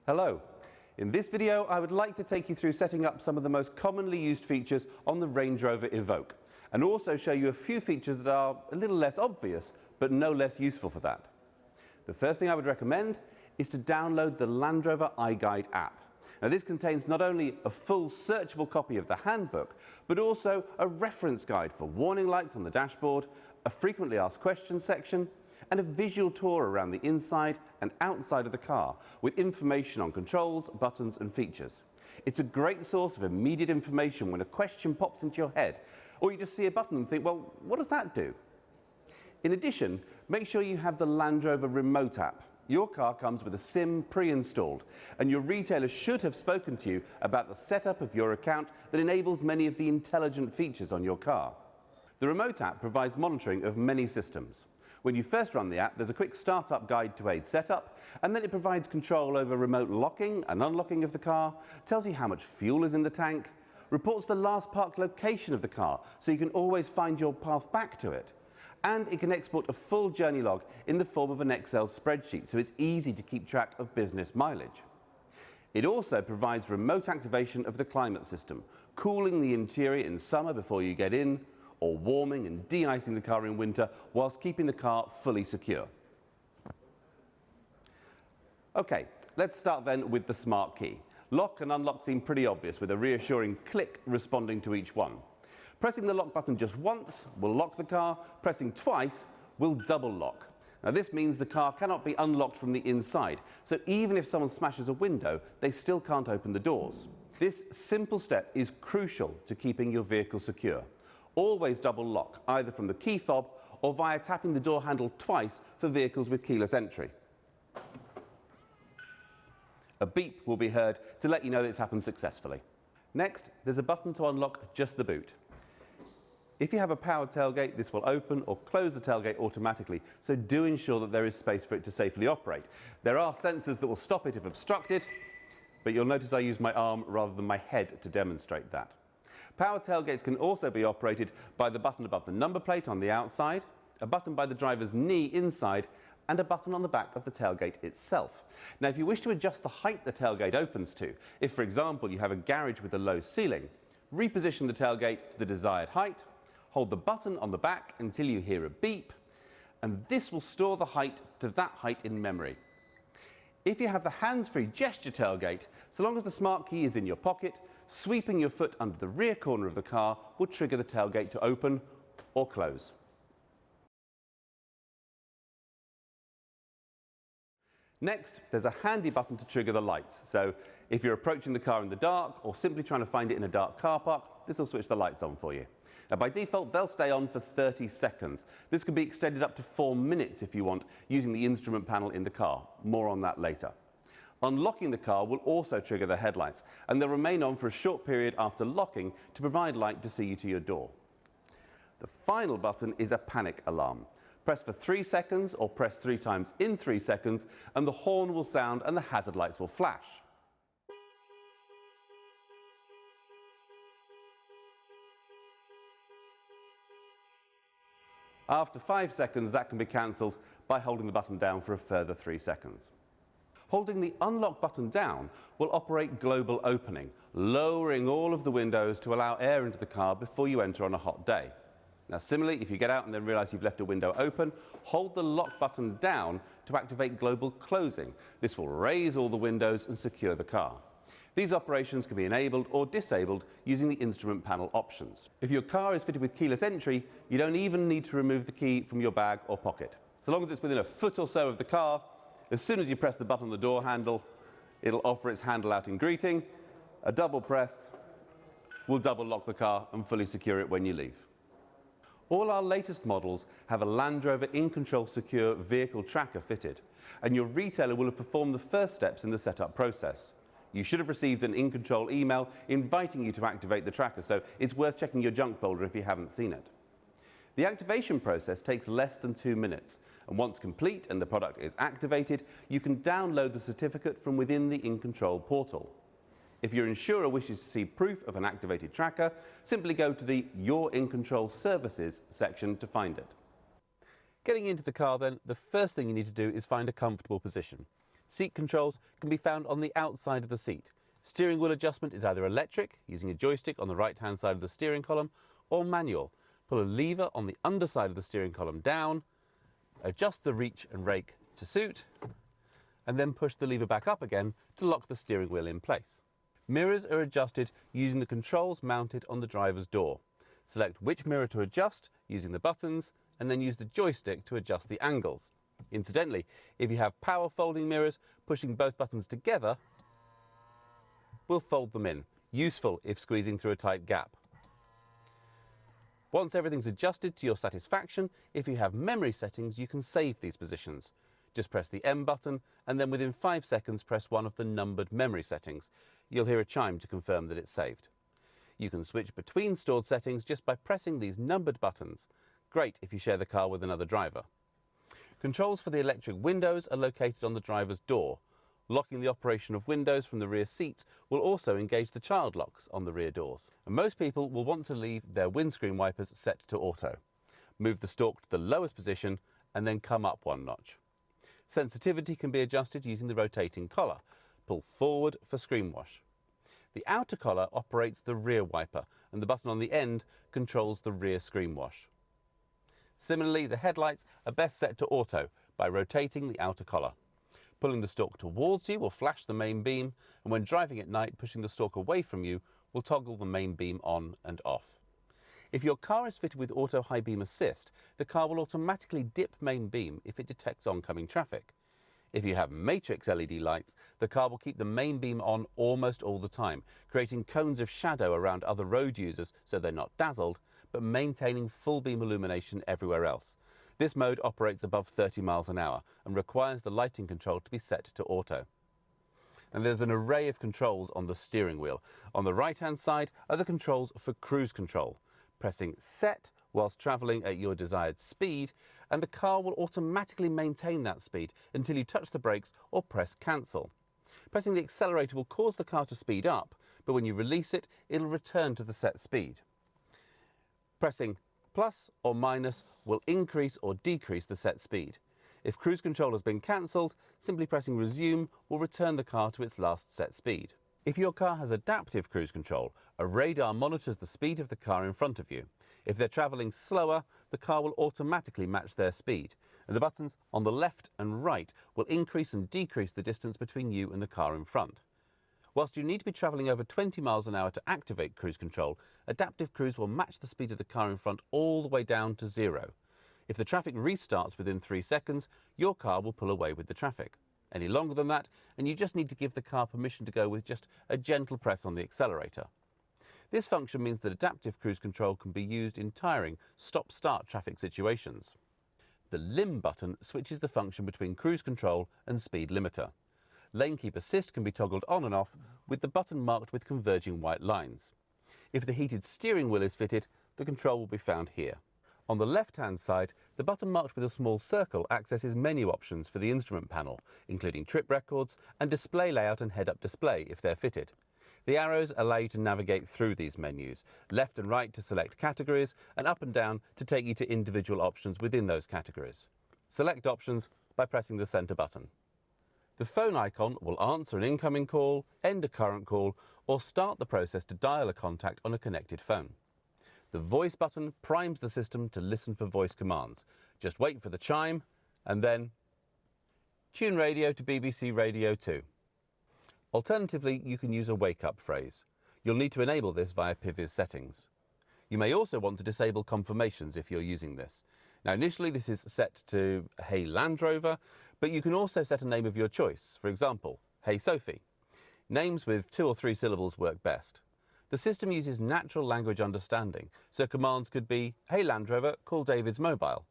Hello. In this video, I would like to take you through setting up some of the most commonly used features on the Range Rover Evoque, and also show you a few features that are a little less obvious, but no less useful for that. The first thing I would recommend is to download the Land Rover iGuide app. Now, this contains not only a full searchable copy of the handbook, but also a reference guide for warning lights on the dashboard, a frequently asked questions section, and a visual tour around the inside and outside of the car with information on controls, buttons and features. It's a great source of immediate information when a question pops into your head, or you just see a button and think, well, what does that do? In addition, make sure you have the Land Rover remote app. Your car comes with a SIM pre-installed, and your retailer should have spoken to you about the setup of your account that enables many of the intelligent features on your car. The remote app provides monitoring of many systems. When you first run the app, there's a quick startup guide to aid setup, and then it provides control over remote locking and unlocking of the car, tells you how much fuel is in the tank, reports the last parked location of the car so you can always find your path back to it, and it can export a full journey log in the form of an Excel spreadsheet so it's easy to keep track of business mileage. It also provides remote activation of the climate system, cooling the interior in summer before you get in, or warming and de-icing the car in winter whilst keeping the car fully secure. Okay, let's start then with the smart key. Lock and unlock seem pretty obvious with a reassuring click responding to each one. Pressing the lock button just once will lock the car, pressing twice will double lock. Now this means the car cannot be unlocked from the inside, so even if someone smashes a window, they still can't open the doors. This simple step is crucial to keeping your vehicle secure. Always double lock, either from the key fob or via tapping the door handle twice for vehicles with keyless entry. A beep will be heard to let you know that it's happened successfully. Next, there's a button to unlock just the boot. If you have a powered tailgate, this will open or close the tailgate automatically, so do ensure that there is space for it to safely operate. There are sensors that will stop it if obstructed, but you'll notice I use my arm rather than my head to demonstrate that. Powered tailgates can also be operated by the button above the number plate on the outside, a button by the driver's knee inside, and a button on the back of the tailgate itself. Now, if you wish to adjust the height the tailgate opens to, if, for example, you have a garage with a low ceiling, reposition the tailgate to the desired height, hold the button on the back until you hear a beep, and this will store the height to that height in memory. If you have the hands-free gesture tailgate, so long as the smart key is in your pocket, sweeping your foot under the rear corner of the car will trigger the tailgate to open or close. Next, there's a handy button to trigger the lights. So if you're approaching the car in the dark or simply trying to find it in a dark car park, this will switch the lights on for you. Now, by default, they'll stay on for 30 seconds. This can be extended up to 4 minutes if you want, using the instrument panel in the car. More on that later. Unlocking the car will also trigger the headlights, and they'll remain on for a short period after locking to provide light to see you to your door. The final button is a panic alarm. Press for 3 seconds or press 3 times in 3 seconds, and the horn will sound and the hazard lights will flash. After 5 seconds, that can be cancelled by holding the button down for a further 3 seconds. Holding the unlock button down will operate global opening, lowering all of the windows to allow air into the car before you enter on a hot day. Now, similarly, if you get out and then realize you've left a window open, hold the lock button down to activate global closing. This will raise all the windows and secure the car. These operations can be enabled or disabled using the instrument panel options. If your car is fitted with keyless entry, you don't even need to remove the key from your bag or pocket. So long as it's within a foot or so of the car, as soon as you press the button on the door handle, it'll offer its handle out in greeting. A double press will double lock the car and fully secure it when you leave. All our latest models have a Land Rover InControl Secure Vehicle Tracker fitted, and your retailer will have performed the first steps in the setup process. You should have received an InControl email inviting you to activate the tracker, so it's worth checking your junk folder if you haven't seen it. The activation process takes less than 2 minutes, and once complete and the product is activated, you can download the certificate from within the InControl portal. If your insurer wishes to see proof of an activated tracker, simply go to the Your InControl Services section to find it. Getting into the car then, the first thing you need to do is find a comfortable position. Seat controls can be found on the outside of the seat. Steering wheel adjustment is either electric, using a joystick on the right-hand side of the steering column, or manual. Pull a lever on the underside of the steering column down, adjust the reach and rake to suit, and then push the lever back up again to lock the steering wheel in place. Mirrors are adjusted using the controls mounted on the driver's door. Select which mirror to adjust using the buttons, and then use the joystick to adjust the angles. Incidentally, if you have power folding mirrors, pushing both buttons together will fold them in, useful if squeezing through a tight gap. Once everything's adjusted to your satisfaction, if you have memory settings, you can save these positions. Just press the M button, and then within 5 seconds press one of the numbered memory settings. You'll hear a chime to confirm that it's saved. You can switch between stored settings just by pressing these numbered buttons. Great if you share the car with another driver. Controls for the electric windows are located on the driver's door. Locking the operation of windows from the rear seats will also engage the child locks on the rear doors. And most people will want to leave their windscreen wipers set to auto. Move the stalk to the lowest position and then come up one notch. Sensitivity can be adjusted using the rotating collar. Pull forward for screen wash. The outer collar operates the rear wiper, and the button on the end controls the rear screen wash. Similarly, the headlights are best set to auto by rotating the outer collar. Pulling the stalk towards you will flash the main beam, and when driving at night, pushing the stalk away from you will toggle the main beam on and off. If your car is fitted with auto high beam assist, the car will automatically dip main beam if it detects oncoming traffic. If you have matrix LED lights, the car will keep the main beam on almost all the time, creating cones of shadow around other road users so they're not dazzled, but maintaining full beam illumination everywhere else. This mode operates above 30 miles an hour and requires the lighting control to be set to auto. And there's an array of controls on the steering wheel. On the right-hand side are the controls for cruise control. Pressing set whilst travelling at your desired speed, and the car will automatically maintain that speed until you touch the brakes or press cancel. Pressing the accelerator will cause the car to speed up, but when you release it, it'll return to the set speed. Pressing plus or minus will increase or decrease the set speed. If cruise control has been cancelled, simply pressing resume will return the car to its last set speed. If your car has adaptive cruise control, a radar monitors the speed of the car in front of you. If they're travelling slower, the car will automatically match their speed, and the buttons on the left and right will increase and decrease the distance between you and the car in front. Whilst you need to be travelling over 20 miles an hour to activate cruise control, adaptive cruise will match the speed of the car in front all the way down to 0. If the traffic restarts within 3 seconds, your car will pull away with the traffic. Any longer than that, and you just need to give the car permission to go with just a gentle press on the accelerator. This function means that adaptive cruise control can be used in tiring stop-start traffic situations. The limb button switches the function between cruise control and speed limiter. Lane keep assist can be toggled on and off with the button marked with converging white lines. If the heated steering wheel is fitted, the control will be found here. On the left-hand side, the button marked with a small circle accesses menu options for the instrument panel, including trip records and display layout and head-up display if they're fitted. The arrows allow you to navigate through these menus, left and right to select categories, and up and down to take you to individual options within those categories. Select options by pressing the center button. The phone icon will answer an incoming call, end a current call, or start the process to dial a contact on a connected phone. The voice button primes the system to listen for voice commands. Just wait for the chime, and then tune radio to BBC Radio 2. Alternatively, you can use a wake-up phrase. You'll need to enable this via PIVI's settings. You may also want to disable confirmations if you're using this. Now, initially this is set to Hey Land Rover, but you can also set a name of your choice. For example, Hey Sophie. Names with 2 or 3 syllables work best. The system uses natural language understanding, so commands could be, Hey Land Rover, call David's mobile.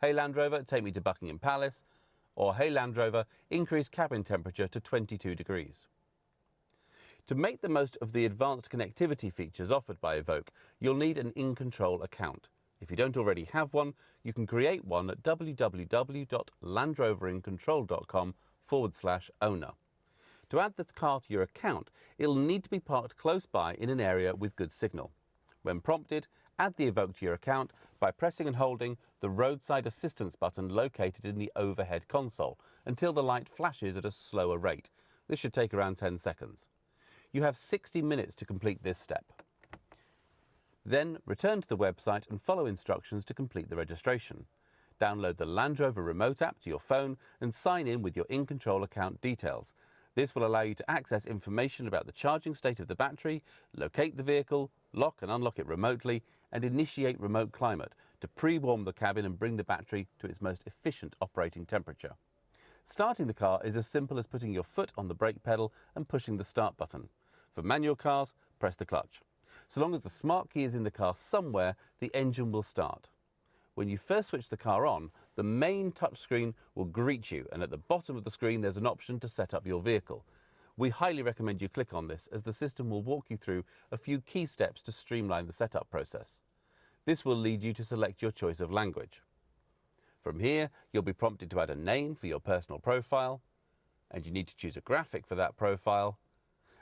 Hey Land Rover, take me to Buckingham Palace. Or Hey Land Rover, increase cabin temperature to 22 degrees. To make the most of the advanced connectivity features offered by Evoque, you'll need an InControl account. If you don't already have one, you can create one at www.landroverincontrol.com/owner. To add the car to your account, it'll need to be parked close by in an area with good signal. When prompted, add the Evoque to your account by pressing and holding the roadside assistance button located in the overhead console until the light flashes at a slower rate. This should take around 10 seconds. You have 60 minutes to complete this step. Then return to the website and follow instructions to complete the registration. Download the Land Rover Remote app to your phone and sign in with your in-control account details. This will allow you to access information about the charging state of the battery, locate the vehicle, lock and unlock it remotely, and initiate remote climate to pre-warm the cabin and bring the battery to its most efficient operating temperature. Starting the car is as simple as putting your foot on the brake pedal and pushing the start button. For manual cars, press the clutch. So long as the smart key is in the car somewhere, the engine will start. When you first switch the car on, the main touchscreen will greet you, and at the bottom of the screen there's an option to set up your vehicle. We highly recommend you click on this, as the system will walk you through a few key steps to streamline the setup process. This will lead you to select your choice of language. From here, you'll be prompted to add a name for your personal profile, and you need to choose a graphic for that profile,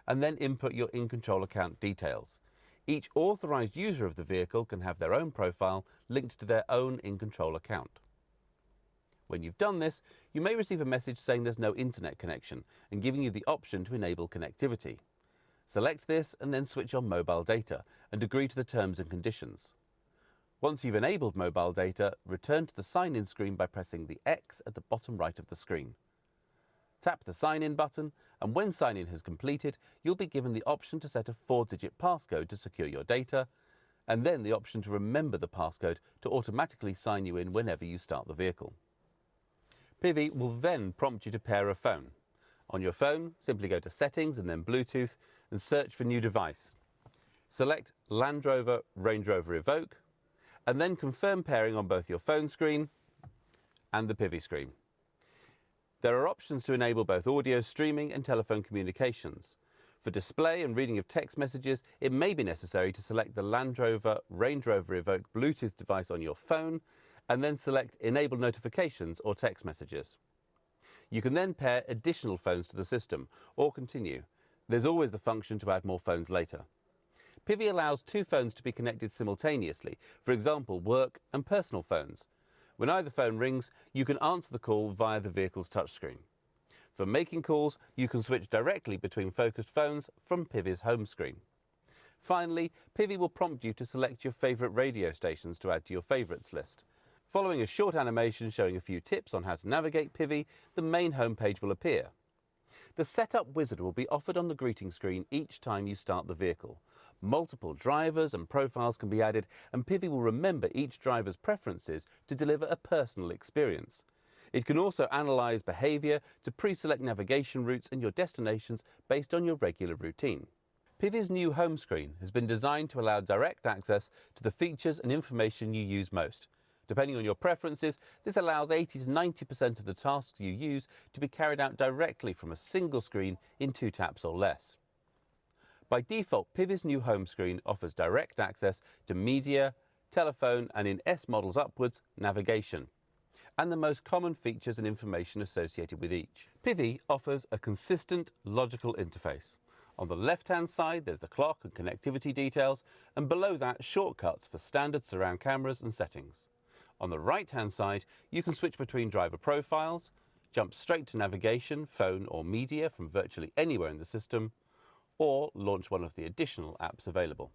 and then input your in-control account details. Each authorized user of the vehicle can have their own profile linked to their own in-control account. When you've done this, you may receive a message saying there's no internet connection and giving you the option to enable connectivity. Select this and then switch on mobile data and agree to the terms and conditions. Once you've enabled mobile data, return to the sign-in screen by pressing the X at the bottom right of the screen. Tap the sign-in button, and when sign-in has completed, you'll be given the option to set a 4-digit passcode to secure your data, and then the option to remember the passcode to automatically sign you in whenever you start the vehicle. PIVI will then prompt you to pair a phone. On your phone, simply go to Settings and then Bluetooth and search for New Device. Select Land Rover Range Rover Evoque, and then confirm pairing on both your phone screen and the PIVI screen. There are options to enable both audio streaming and telephone communications. For display and reading of text messages, it may be necessary to select the Land Rover Range Rover Evoque Bluetooth device on your phone and then select Enable Notifications or Text Messages. You can then pair additional phones to the system or continue. There's always the function to add more phones later. PIVI allows 2 phones to be connected simultaneously, for example, work and personal phones. When either phone rings, you can answer the call via the vehicle's touchscreen. For making calls, you can switch directly between focused phones from PIVI's home screen. Finally, PIVI will prompt you to select your favourite radio stations to add to your favourites list. Following a short animation showing a few tips on how to navigate PIVI, the main homepage will appear. The Setup Wizard will be offered on the greeting screen each time you start the vehicle. Multiple drivers and profiles can be added, and PIVI will remember each driver's preferences to deliver a personal experience. It can also analyse behaviour to pre-select navigation routes and your destinations based on your regular routine. PIVI's new home screen has been designed to allow direct access to the features and information you use most. Depending on your preferences, this allows 80 to 90% of the tasks you use to be carried out directly from a single screen in 2 taps or less. By default, PIVI's new home screen offers direct access to media, telephone, and in S models upwards, navigation, and the most common features and information associated with each. PIVI offers a consistent, logical interface. On the left-hand side, there's the clock and connectivity details, and below that, shortcuts for standard surround cameras and settings. On the right-hand side, you can switch between driver profiles, jump straight to navigation, phone, or media from virtually anywhere in the system, or launch one of the additional apps available.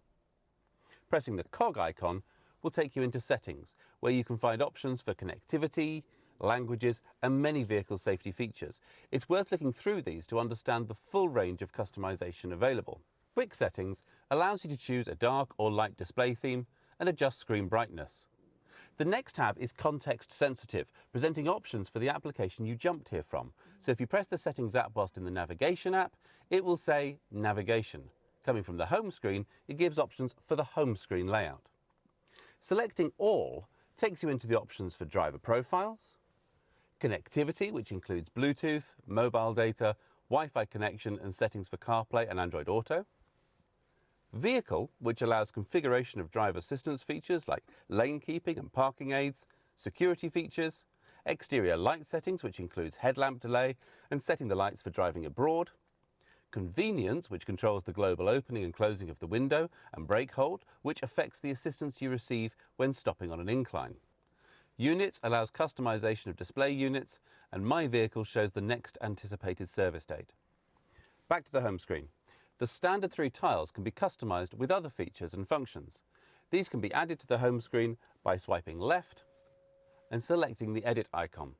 Pressing the cog icon will take you into Settings, where you can find options for connectivity, languages, and many vehicle safety features. It's worth looking through these to understand the full range of customization available. Quick Settings allows you to choose a dark or light display theme and adjust screen brightness. The next tab is context sensitive, presenting options for the application you jumped here from. So if you press the Settings app whilst in the Navigation app, it will say Navigation. Coming from the home screen, it gives options for the home screen layout. Selecting All takes you into the options for driver profiles, connectivity, which includes Bluetooth, mobile data, Wi-Fi connection and settings for CarPlay and Android Auto, Vehicle, which allows configuration of driver assistance features like lane keeping and parking aids, security features, exterior light settings, which includes headlamp delay and setting the lights for driving abroad, convenience, which controls the global opening and closing of the window, and brake hold, which affects the assistance you receive when stopping on an incline. Units allows customization of display units, and My Vehicle shows the next anticipated service date. Back to the home screen. The standard 3 tiles can be customized with other features and functions. These can be added to the home screen by swiping left and selecting the edit icon.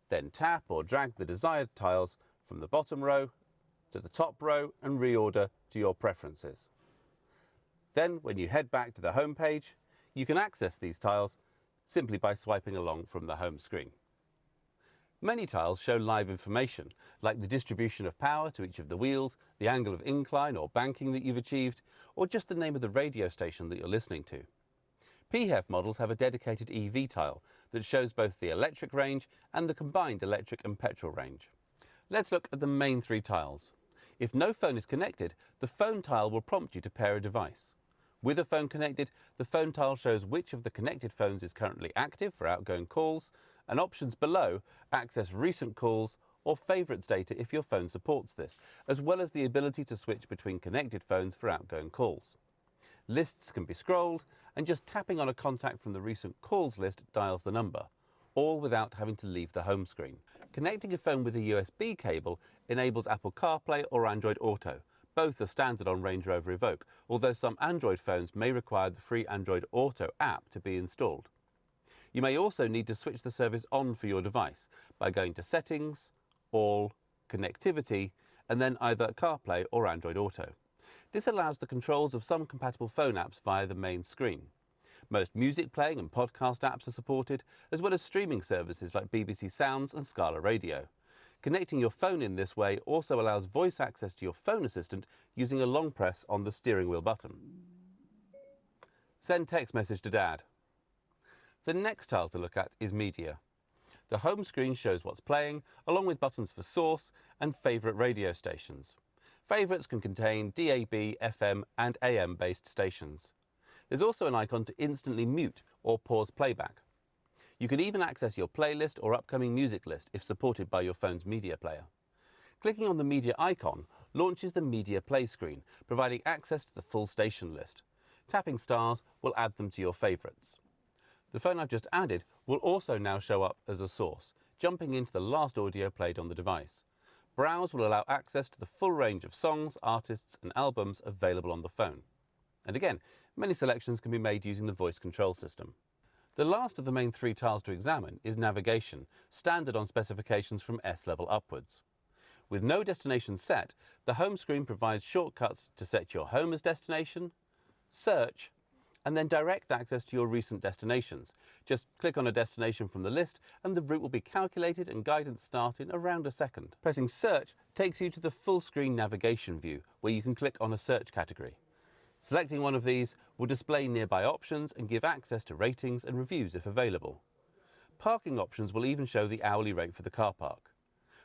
Then tap or drag the desired tiles from the bottom row to the top row and reorder to your preferences. Then, when you head back to the home page, you can access these tiles simply by swiping along from the home screen. Many tiles show live information, like the distribution of power to each of the wheels, the angle of incline or banking that you've achieved, or just the name of the radio station that you're listening to. PHEV models have a dedicated EV tile that shows both the electric range and the combined electric and petrol range. Let's look at the main 3 tiles. If no phone is connected, the phone tile will prompt you to pair a device. With a phone connected, the phone tile shows which of the connected phones is currently active for outgoing calls, and options below access recent calls or favorites data if your phone supports this, as well as the ability to switch between connected phones for outgoing calls. Lists can be scrolled, and just tapping on a contact from the recent calls list dials the number, all without having to leave the home screen. Connecting a phone with a USB cable enables Apple CarPlay or Android Auto. Both are standard on Range Rover Evoque, although some Android phones may require the free Android Auto app to be installed. You may also need to switch the service on for your device by going to Settings, All, Connectivity, and then either CarPlay or Android Auto. This allows the controls of some compatible phone apps via the main screen. Most music playing and podcast apps are supported, as well as streaming services like BBC Sounds and Scala Radio. Connecting your phone in this way also allows voice access to your phone assistant using a long press on the steering wheel button. Send text message to Dad. The next tile to look at is Media. The home screen shows what's playing, along with buttons for source and favourite radio stations. Favourites can contain DAB, FM and AM based stations. There's also an icon to instantly mute or pause playback. You can even access your playlist or upcoming music list if supported by your phone's media player. Clicking on the media icon launches the Media Play screen, providing access to the full station list. Tapping stars will add them to your favourites. The phone I've just added will also now show up as a source, jumping into the last audio played on the device. Browse will allow access to the full range of songs, artists and albums available on the phone. And again, many selections can be made using the voice control system. The last of the main 3 tiles to examine is Navigation, standard on specifications from S level upwards. With no destination set, the home screen provides shortcuts to set your home as destination, search, and then direct access to your recent destinations. Just click on a destination from the list and the route will be calculated and guidance start in around a second. Pressing search takes you to the full screen navigation view where you can click on a search category. Selecting one of these will display nearby options and give access to ratings and reviews if available. Parking options will even show the hourly rate for the car park.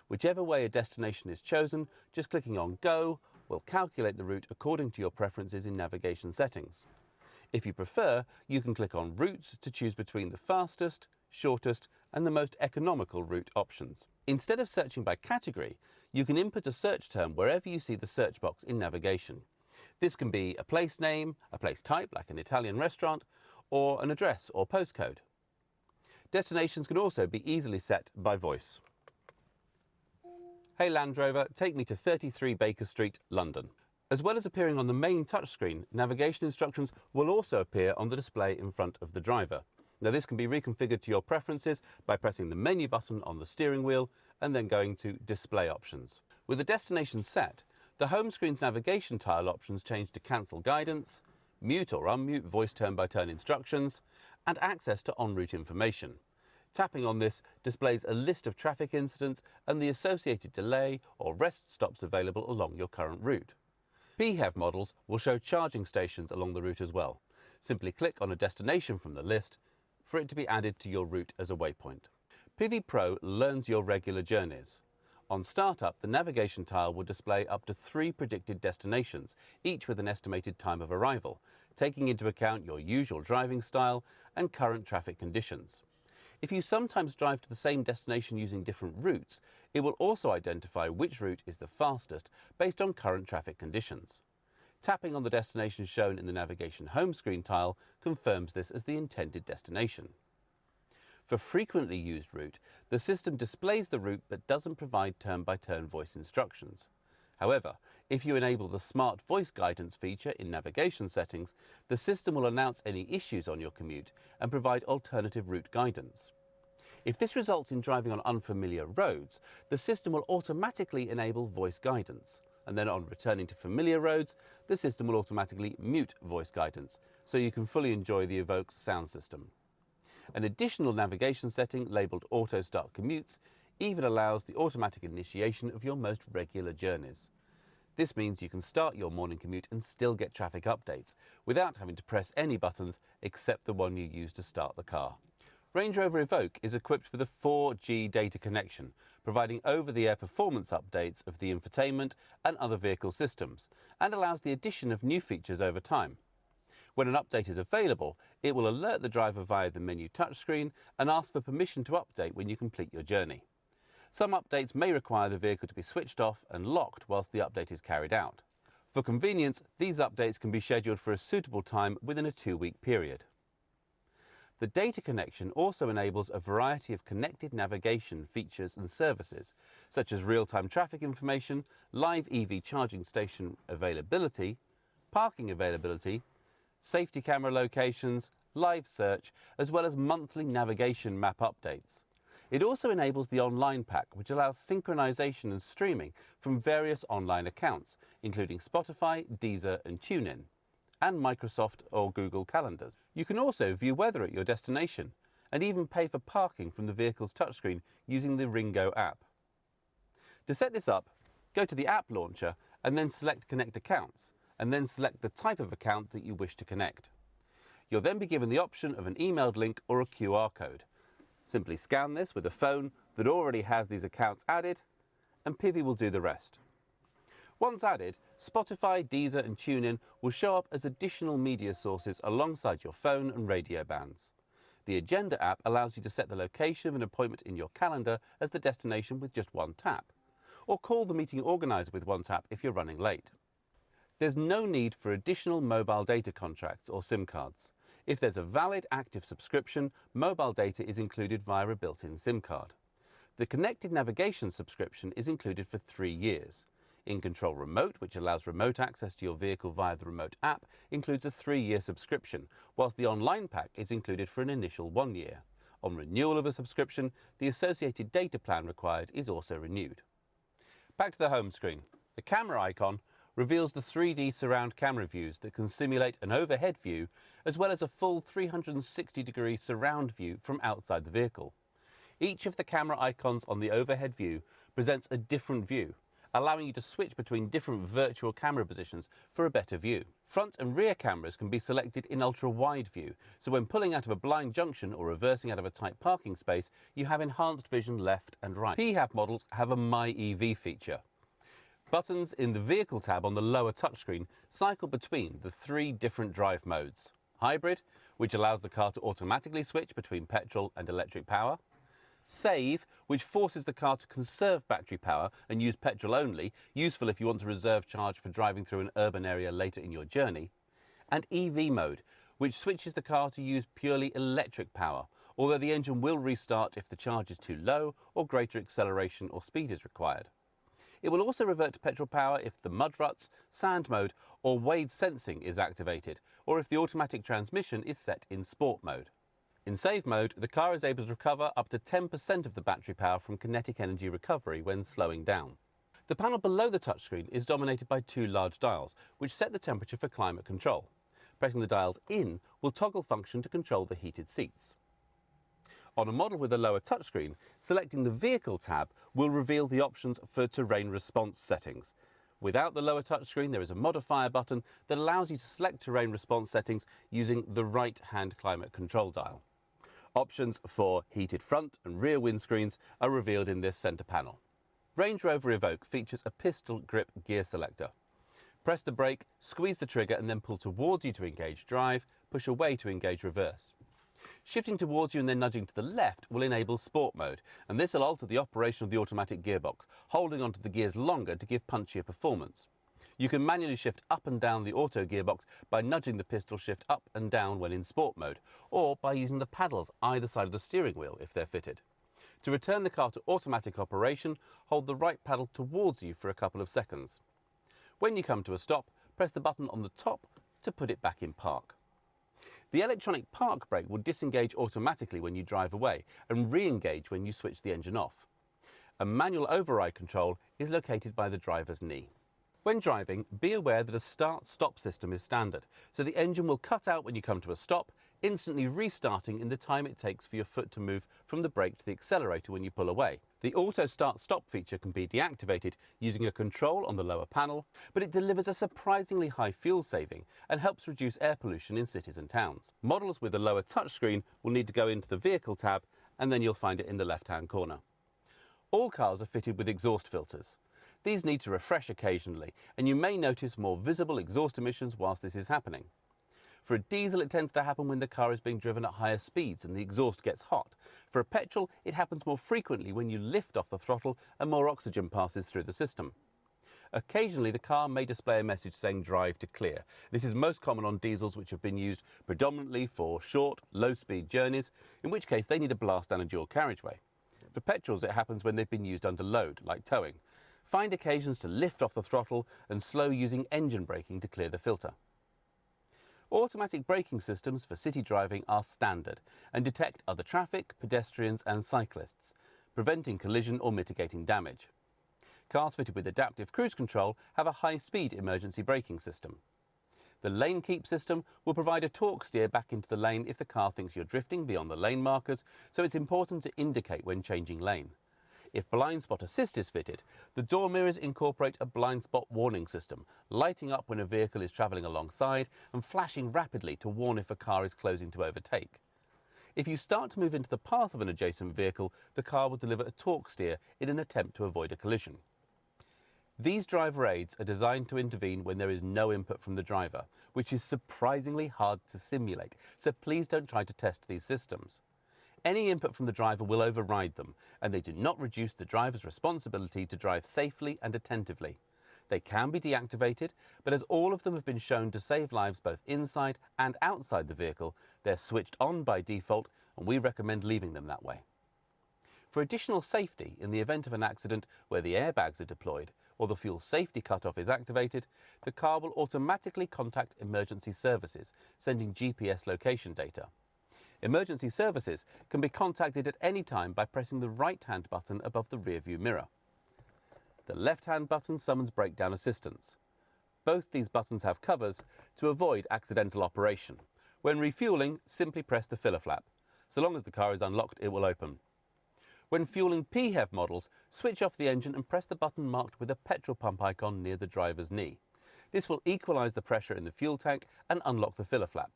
Whichever way a destination is chosen, just clicking on Go will calculate the route according to your preferences in navigation settings. If you prefer, you can click on Routes to choose between the fastest, shortest and the most economical route options. Instead of searching by category, you can input a search term wherever you see the search box in navigation. This can be a place name, a place type like an Italian restaurant, or an address or postcode. Destinations can also be easily set by voice. Hey Land Rover, take me to 33 Baker Street, London. As well as appearing on the main touchscreen, navigation instructions will also appear on the display in front of the driver. Now this can be reconfigured to your preferences by pressing the menu button on the steering wheel and then going to Display Options. With the destination set, the home screen's navigation tile options change to cancel guidance, mute or unmute voice turn-by-turn instructions, and access to en route information. Tapping on this displays a list of traffic incidents and the associated delay or rest stops available along your current route. PHEV models will show charging stations along the route as well. Simply click on a destination from the list for it to be added to your route as a waypoint. PIVI Pro learns your regular journeys. On startup, the navigation tile will display up to 3 predicted destinations, each with an estimated time of arrival, taking into account your usual driving style and current traffic conditions. If you sometimes drive to the same destination using different routes, It will also identify which route is the fastest based on current traffic conditions. Tapping on the destination shown in the navigation home screen tile confirms this as the intended destination. For frequently used route, the system displays the route but doesn't provide turn-by-turn voice instructions. However, if you enable the Smart Voice Guidance feature in navigation settings, the system will announce any issues on your commute and provide alternative route guidance. If this results in driving on unfamiliar roads, the system will automatically enable voice guidance, and then on returning to familiar roads, the system will automatically mute voice guidance, so you can fully enjoy the Evoque's sound system. An additional navigation setting labelled Auto Start Commutes even allows the automatic initiation of your most regular journeys. This means you can start your morning commute and still get traffic updates without having to press any buttons except the one you use to start the car. Range Rover Evoque is equipped with a 4G data connection, providing over-the-air performance updates of the infotainment and other vehicle systems, and allows the addition of new features over time. When an update is available, it will alert the driver via the menu touchscreen and ask for permission to update when you complete your journey. Some updates may require the vehicle to be switched off and locked whilst the update is carried out. For convenience, these updates can be scheduled for a suitable time within a 2-week period. The data connection also enables a variety of connected navigation features and services, such as real-time traffic information, live EV charging station availability, parking availability, safety camera locations, live search, as well as monthly navigation map updates. It also enables the online pack, which allows synchronization and streaming from various online accounts, including Spotify, Deezer and TuneIn, and Microsoft or Google calendars. You can also view weather at your destination and even pay for parking from the vehicle's touchscreen using the Ringo app. To set this up, go to the app launcher and then select Connect Accounts, and then select the type of account that you wish to connect. You'll then be given the option of an emailed link or a QR code. Simply scan this with a phone that already has these accounts added, and PIVI will do the rest. Once added, Spotify, Deezer and TuneIn will show up as additional media sources alongside your phone and radio bands. The Agenda app allows you to set the location of an appointment in your calendar as the destination with just one tap, or call the meeting organiser with one tap if you're running late. There's no need for additional mobile data contracts or SIM cards. If there's a valid active subscription, mobile data is included via a built-in SIM card. The connected navigation subscription is included for 3 years. InControl Remote, which allows remote access to your vehicle via the remote app, includes a 3-year subscription, whilst the online pack is included for an initial 1 year. On renewal of a subscription, the associated data plan required is also renewed. Back to the home screen. The camera icon reveals the 3D surround camera views that can simulate an overhead view as well as a full 360-degree surround view from outside the vehicle. Each of the camera icons on the overhead view presents a different view, allowing you to switch between different virtual camera positions for a better view. Front and rear cameras can be selected in ultra-wide view, so when pulling out of a blind junction or reversing out of a tight parking space, you have enhanced vision left and right. PHEV models have a My EV feature. Buttons in the Vehicle tab on the lower touchscreen cycle between the 3 different drive modes. Hybrid, which allows the car to automatically switch between petrol and electric power. Save, which forces the car to conserve battery power and use petrol only, useful if you want to reserve charge for driving through an urban area later in your journey. And EV mode, which switches the car to use purely electric power, although the engine will restart if the charge is too low or greater acceleration or speed is required. It will also revert to petrol power if the mud ruts, sand mode or wade sensing is activated, or if the automatic transmission is set in sport mode. In save mode, the car is able to recover up to 10% of the battery power from kinetic energy recovery when slowing down. The panel below the touchscreen is dominated by 2 large dials, which set the temperature for climate control. Pressing the dials in will toggle function to control the heated seats. On a model with a lower touchscreen, selecting the Vehicle tab will reveal the options for terrain response settings. Without the lower touchscreen, there is a modifier button that allows you to select terrain response settings using the right-hand climate control dial. Options for heated front and rear windscreens are revealed in this centre panel. Range Rover Evoque features a pistol grip gear selector. Press the brake, squeeze the trigger and then pull towards you to engage drive, push away to engage reverse. Shifting towards you and then nudging to the left will enable Sport mode, and this will alter the operation of the automatic gearbox, holding onto the gears longer to give punchier performance. You can manually shift up and down the auto gearbox by nudging the pistol shift up and down when in Sport mode, or by using the paddles either side of the steering wheel if they're fitted. To return the car to automatic operation, hold the right paddle towards you for a couple of seconds. When you come to a stop, press the button on the top to put it back in park. The electronic park brake will disengage automatically when you drive away and re-engage when you switch the engine off. A manual override control is located by the driver's knee. When driving, be aware that a start-stop system is standard, so the engine will cut out when you come to a stop, instantly restarting in the time it takes for your foot to move from the brake to the accelerator when you pull away. The auto start-stop feature can be deactivated using a control on the lower panel, but it delivers a surprisingly high fuel saving and helps reduce air pollution in cities and towns. Models with a lower touchscreen will need to go into the Vehicle tab, and then you'll find it in the left-hand corner. All cars are fitted with exhaust filters. These need to refresh occasionally, and you may notice more visible exhaust emissions whilst this is happening. For a diesel, it tends to happen when the car is being driven at higher speeds and the exhaust gets hot. For a petrol, it happens more frequently when you lift off the throttle and more oxygen passes through the system. Occasionally, the car may display a message saying drive to clear. This is most common on diesels which have been used predominantly for short, low-speed journeys, in which case they need a blast down a dual carriageway. For petrols, it happens when they've been used under load, like towing. Find occasions to lift off the throttle and slow using engine braking to clear the filter. Automatic braking systems for city driving are standard and detect other traffic, pedestrians and cyclists, preventing collision or mitigating damage. Cars fitted with adaptive cruise control have a high-speed emergency braking system. The lane keep system will provide a torque steer back into the lane if the car thinks you're drifting beyond the lane markers, so it's important to indicate when changing lane. If blind spot assist is fitted, the door mirrors incorporate a blind spot warning system, lighting up when a vehicle is travelling alongside and flashing rapidly to warn if a car is closing to overtake. If you start to move into the path of an adjacent vehicle, the car will deliver a torque steer in an attempt to avoid a collision. These driver aids are designed to intervene when there is no input from the driver, which is surprisingly hard to simulate, so please don't try to test these systems. Any input from the driver will override them, and they do not reduce the driver's responsibility to drive safely and attentively. They can be deactivated, but as all of them have been shown to save lives both inside and outside the vehicle, they're switched on by default, and we recommend leaving them that way. For additional safety, in the event of an accident where the airbags are deployed or the fuel safety cutoff is activated, the car will automatically contact emergency services, sending GPS location data. Emergency services can be contacted at any time by pressing the right-hand button above the rear-view mirror. The left-hand button summons breakdown assistance. Both these buttons have covers to avoid accidental operation. When refuelling, simply press the filler flap. So long as the car is unlocked, it will open. When fueling PHEV models, switch off the engine and press the button marked with a petrol pump icon near the driver's knee. This will equalise the pressure in the fuel tank and unlock the filler flap.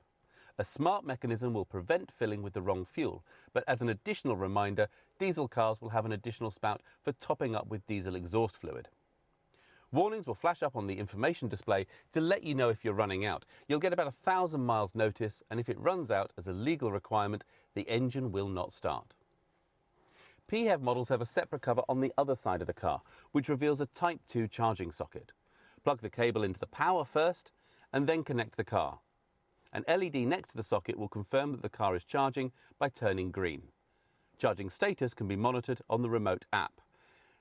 A smart mechanism will prevent filling with the wrong fuel, but as an additional reminder, diesel cars will have an additional spout for topping up with diesel exhaust fluid. Warnings will flash up on the information display to let you know if you're running out. You'll get about 1,000 miles notice, and if it runs out as a legal requirement, the engine will not start. PHEV models have a separate cover on the other side of the car, which reveals a Type 2 charging socket. Plug the cable into the power first, and then connect the car. An LED next to the socket will confirm that the car is charging by turning green. Charging status can be monitored on the remote app.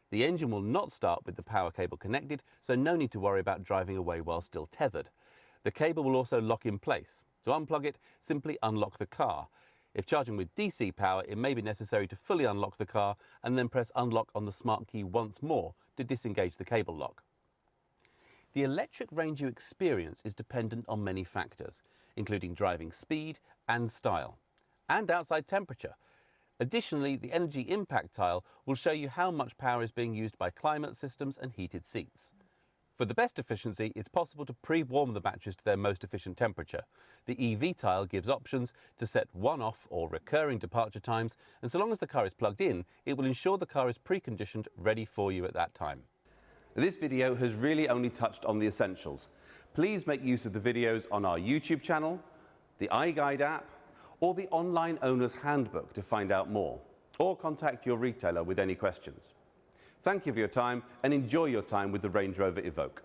The engine will not start with the power cable connected, so no need to worry about driving away while still tethered. The cable will also lock in place. To unplug it, simply unlock the car. If charging with DC power, it may be necessary to fully unlock the car and then press unlock on the smart key once more to disengage the cable lock. The electric range you experience is dependent on many factors, including driving speed and style, and outside temperature. Additionally, the energy impact tile will show you how much power is being used by climate systems and heated seats. For the best efficiency, it's possible to pre-warm the batteries to their most efficient temperature. The EV tile gives options to set one-off or recurring departure times, and so long as the car is plugged in, it will ensure the car is preconditioned ready for you at that time. This video has really only touched on the essentials. Please make use of the videos on our YouTube channel, the iGuide app, or the Online Owner's Handbook to find out more, or contact your retailer with any questions. Thank you for your time and enjoy your time with the Range Rover Evoque.